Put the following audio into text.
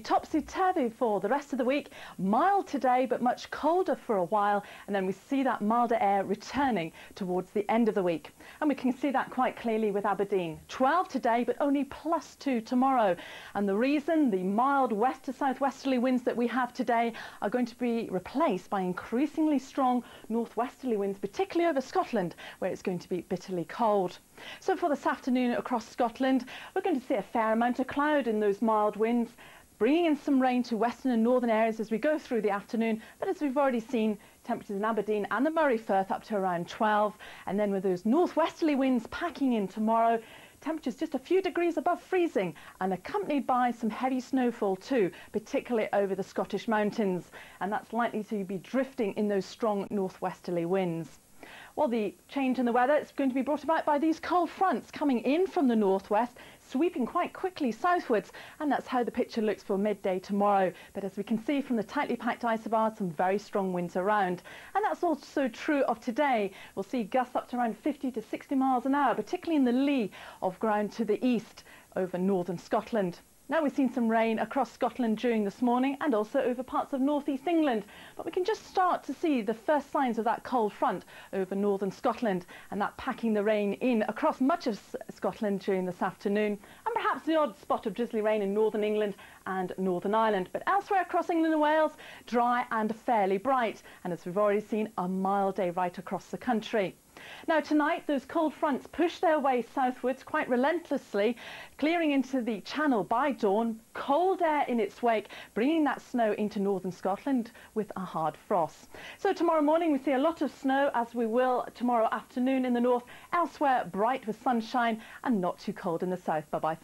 topsy-turvy for the rest of the week. Mild today, but much colder for a while, and then we see that milder air returning towards the end of the week. And we can see that quite clearly with Aberdeen. 12 today, but only +2 tomorrow. And the reason, the mild west to southwesterly winds that we have today are going to be replaced by increasingly strong northwesterly winds, particularly over Scotland, where it's going to be bitterly cold. So for this afternoon across Scotland, we're going to see a fair amount of cloud in those mild winds, bringing in some rain to western and northern areas as we go through the afternoon. But as we've already seen, temperatures in Aberdeen and the Moray Firth up to around 12. And then with those northwesterly winds packing in tomorrow, temperatures just a few degrees above freezing and accompanied by some heavy snowfall too, particularly over the Scottish mountains. And that's likely to be drifting in those strong northwesterly winds. Well, the change in the weather is going to be brought about by these cold fronts coming in from the northwest, sweeping quite quickly southwards, and that's how the picture looks for midday tomorrow. But as we can see from the tightly packed isobars, some very strong winds around. And that's also true of today. We'll see gusts up to around 50 to 60 miles an hour, particularly in the lee of ground to the east over northern Scotland. Now we've seen some rain across Scotland during this morning and also over parts of northeast England, but we can just start to see the first signs of that cold front over northern Scotland, and that packing the rain in across much of Scotland during this afternoon, and perhaps the odd spot of drizzly rain in northern England and Northern Ireland. But elsewhere across England and Wales, dry and fairly bright, and as we've already seen, a mild day right across the country. Now tonight, those cold fronts push their way southwards quite relentlessly, clearing into the Channel by dawn, cold air in its wake, bringing that snow into northern Scotland with a hard frost. So tomorrow morning we see a lot of snow, as we will tomorrow afternoon in the north, elsewhere bright with sunshine and not too cold in the south. Bye-bye.